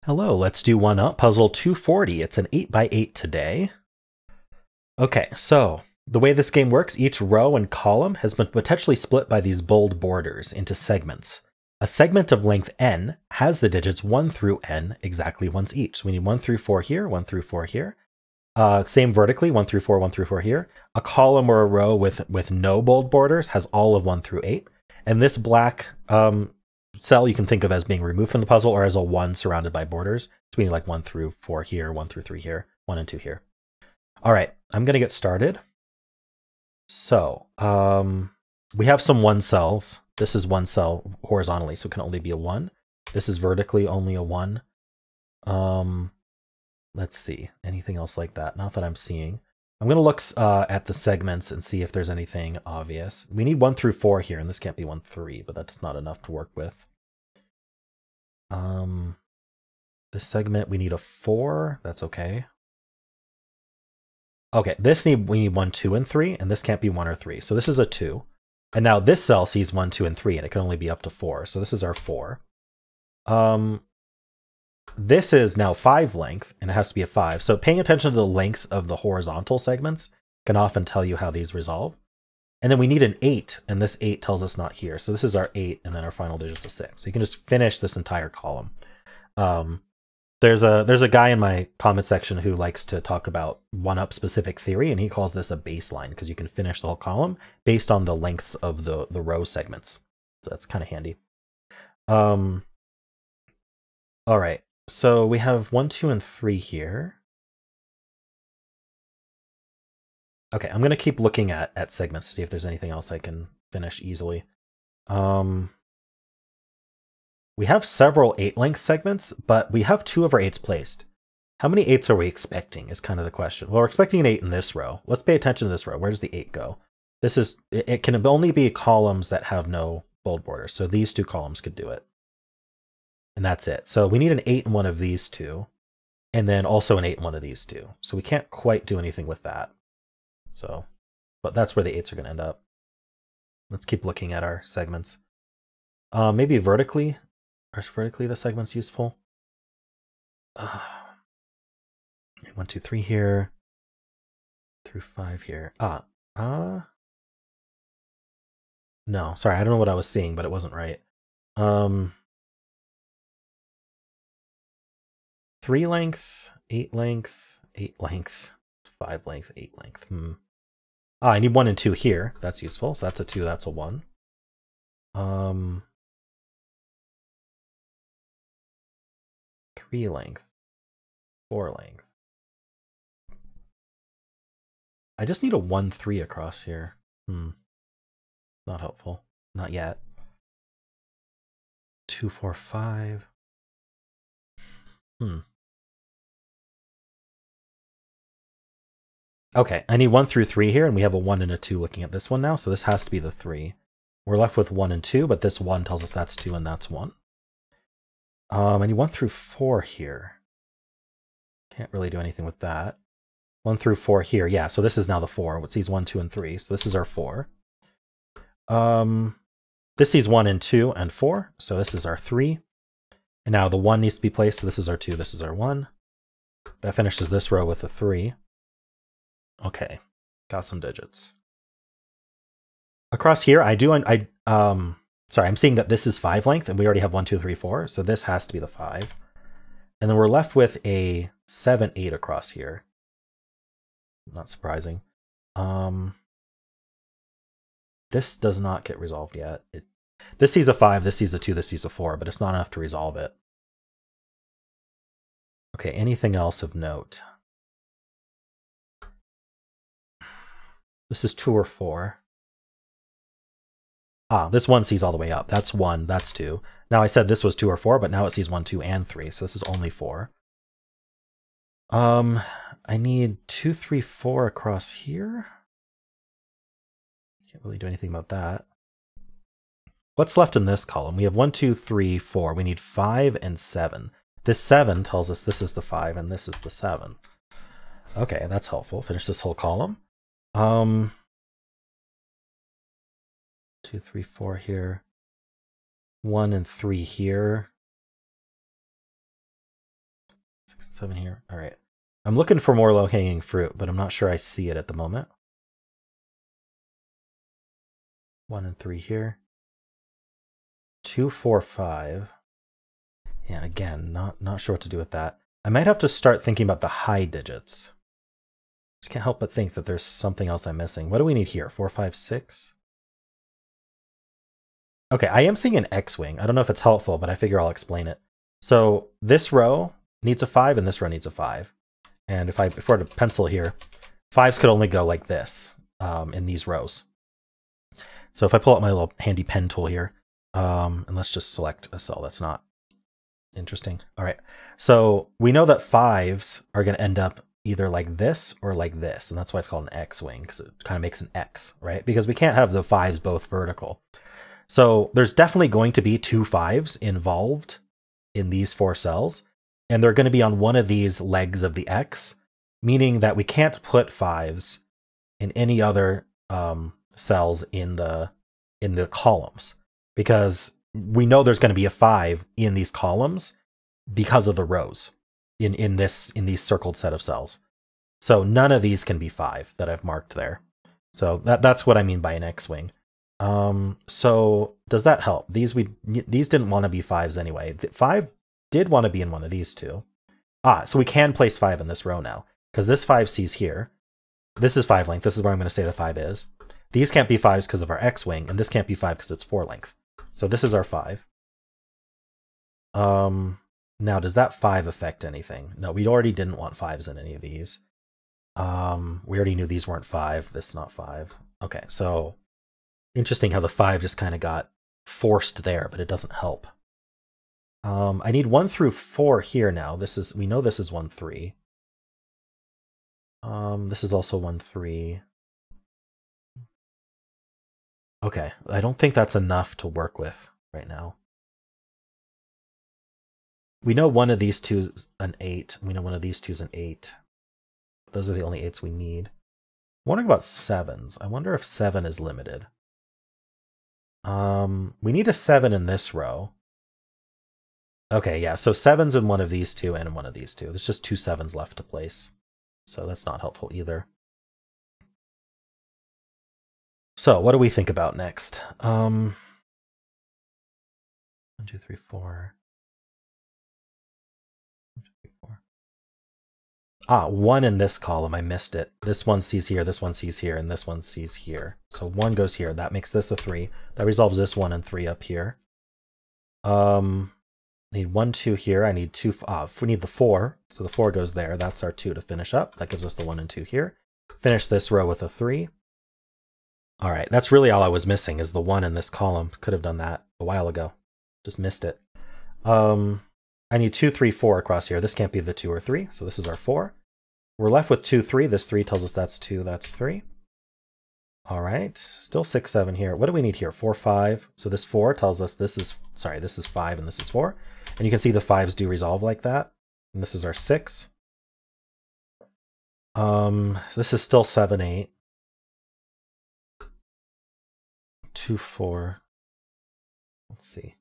Hello, let's do one up. Puzzle 240. It's an 8 by 8 today. Okay, so the way this game works, each row and column has been potentially split by these bold borders into segments. A segment of length n has the digits 1 through n exactly once each. So we need 1 through 4 here, 1 through 4 here. Same vertically, 1 through 4, 1 through 4 here. A column or a row with no bold borders has all of 1 through 8. And this black cell you can think of as being removed from the puzzle or as a 1 surrounded by borders. So we need like 1 through 4 here, 1 through 3 here, 1 and 2 here. All right, I'm going to get started. So we have some 1 cells. This is 1 cell horizontally, so it can only be a 1. This is vertically only a 1. Let's see, anything else like that? Not that I'm seeing. I'm going to look at the segments and see if there's anything obvious. We need 1 through 4 here, and this can't be 1, 3, but that's not enough to work with. This segment, we need a 4. That's okay. Okay, we need 1, 2, and 3, and this can't be 1 or 3. So this is a 2. And now this cell sees 1, 2, and 3, and it can only be up to 4. So this is our 4. This is now 5 length, and it has to be a 5. So paying attention to the lengths of the horizontal segments can often tell you how these resolve. And then we need an 8, and this 8 tells us not here. So this is our 8, and then our final digit's a 6. So you can just finish this entire column. There's a guy in my comment section who likes to talk about one-up specific theory, and he calls this a baseline because you can finish the whole column based on the lengths of the row segments. So that's kind of handy. All right. So we have 1, 2, and 3 here. Okay, I'm going to keep looking at segments to see if there's anything else I can finish easily. We have several 8-length segments, but we have 2 of our 8s placed. How many 8s are we expecting is kind of the question. Well, we're expecting an 8 in this row. Let's pay attention to this row. Where does the 8 go? It can only be columns that have no bold borders. So these 2 columns could do it. And that's it. So we need an 8 in one of these 2, and then also an 8 in one of these 2. So we can't quite do anything with that. So, but that's where the 8s are going to end up. Let's keep looking at our segments. Maybe vertically. Are vertically the segments useful? 1, 2, 3 here. Through 5 here. No, sorry, I don't know what I was seeing, but it wasn't right. 3 length, 8 length, 8 length, 5 length, 8 length. I need 1 and 2 here. That's useful. So that's a 2, that's a 1. 3 length, 4 length. I just need a 1, 3 across here. Not helpful. Not yet. 2, 4, 5. Okay, I need 1 through 3 here, and we have a 1 and a 2 looking at this one now, so this has to be the 3. We're left with 1 and 2, but this 1 tells us that's 2 and that's 1. I need 1 through 4 here. Can't really do anything with that. 1 through 4 here, yeah, so this is now the 4. It sees 1, 2, and 3, so this is our 4. This sees 1 and 2 and 4, so this is our 3. And now the 1 needs to be placed, so this is our 2, this is our 1. That finishes this row with a 3. Okay, got some digits. Across here, sorry, I'm seeing that this is 5 length, and we already have 1, 2, 3, 4, so this has to be the 5. And then we're left with a 7, 8 across here. Not surprising. This does not get resolved yet. This sees a 5, this sees a 2, this sees a 4, but it's not enough to resolve it. Okay, anything else of note? This is 2 or 4. This 1 sees all the way up. That's 1, that's 2. Now I said this was 2 or 4, but now it sees 1, 2, and 3, so this is only 4. I need 2, 3, 4 across here. Can't really do anything about that. What's left in this column? We have 1, 2, 3, 4. We need 5 and 7. This 7 tells us this is the 5 and this is the 7. Okay, that's helpful. Finish this whole column. 2, 3, 4 here. 1 and 3 here. 7 here. All right. I'm looking for more low-hanging fruit, but I'm not sure I see it at the moment. 1 and 3 here. 2, 4, 5. Yeah, again, not sure what to do with that. I might have to start thinking about the high digits. Just can't help but think that there's something else I'm missing. What do we need here? 4, 5, 6? Okay, I am seeing an X-wing. I don't know if it's helpful, but I figure I'll explain it. So this row needs a 5, and this row needs a 5. And if I were to pencil here, 5s could only go like this in these rows. So if I pull out my little handy pen tool here, and let's just select a cell that's not interesting. All right, so we know that 5s are going to end up either like this or like this, and that's why it's called an X-wing, because it kind of makes an X, right? Because we can't have the 5s both vertical. So there's definitely going to be 2 5s involved in these 4 cells, and they're going to be on one of these legs of the X, meaning that we can't put 5s in any other cells in the columns, because we know there's going to be a 5 in these columns because of the rows in these circled set of cells. So none of these can be 5 that I've marked there. So that's what I mean by an X-wing. So does that help? These didn't want to be 5s anyway. 5 did want to be in one of these two. So we can place 5 in this row now, because this 5 sees here. This is 5 length. This is where I'm going to say the 5 is. These can't be 5s because of our X-wing, and this can't be 5 because it's 4 length. So this is our 5. Now, does that 5 affect anything? No, we already didn't want 5s in any of these. We already knew these weren't 5. This is not 5. Okay, so interesting how the 5 just kind of got forced there, but it doesn't help. I need 1 through 4 here now. We know this is 1, 3. This is also 1, 3. Okay, I don't think that's enough to work with right now. We know one of these two is an 8. We know one of these two is an 8. Those are the only 8s we need. I'm wondering about 7s. I wonder if 7 is limited. We need a 7 in this row. Okay, yeah, so 7's in one of these two and in one of these two. There's just 2 7s left to place. So that's not helpful either. So what do we think about next? 1, 2, 3, 4. 1, 2, 3, 4. 1 in this column, I missed it. This one sees here, this one sees here, and this one sees here. So 1 goes here. That makes this a 3. That resolves this 1 and 3 up here. I need 1, 2 here. I need 2. We need the 4, so the 4 goes there. That's our 2 to finish up. That gives us the 1 and 2 here. Finish this row with a 3. All right, that's really all I was missing, is the 1 in this column. Could have done that a while ago. Just missed it. I need 2, 3, 4 across here. This can't be the 2 or 3, so this is our 4. We're left with 2, 3. This 3 tells us that's 2, that's 3. All right, still 6, 7 here. What do we need here? 4, 5. So this 4 tells us this is 5 and this is 4. And you can see the 5s do resolve like that. And this is our 6. This is still 7, 8. 2, 4. Let's see.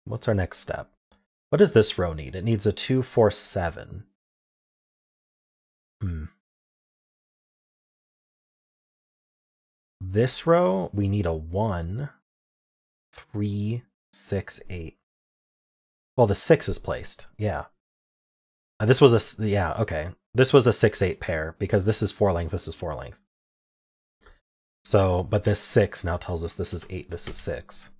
What's our next step? What does this row need? It needs a 2, 4, 7. This row, we need a 1, 3, 6, 8. Well, the 6 is placed. Yeah. This was okay. This was a 6, 8 pair, because this is 4 length, this is 4 length. So, but this 6 now tells us this is 8, this is 6.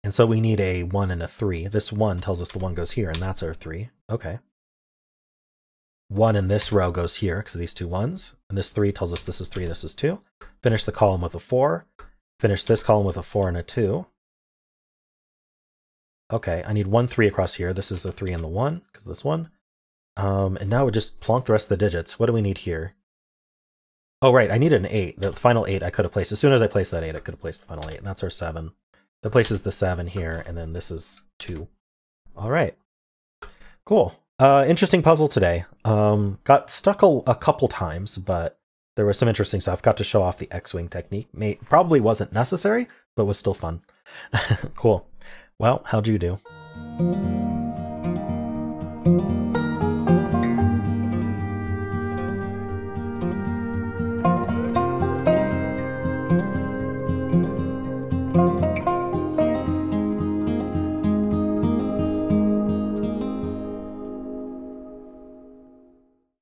And so we need a 1 and a 3. This 1 tells us the 1 goes here, and that's our 3. Okay. 1 in this row goes here, because of these 2 1s. And this 3 tells us this is 3, this is 2. Finish the column with a 4. Finish this column with a 4 and a 2. Okay, I need 1, 3 across here. This is the 3 and the 1, because of this 1. And now we just plonk the rest of the digits. What do we need here? Oh, right, I needed an 8. The final 8 I could have placed. As soon as I placed that 8, I could have placed the final 8, and that's our 7. That places the 7 here, and then this is 2. All right. Cool. Interesting puzzle today. Got stuck a couple times, but there was some interesting stuff. Got to show off the X-Wing technique. Probably wasn't necessary, but was still fun. Cool. Well, how'd you do?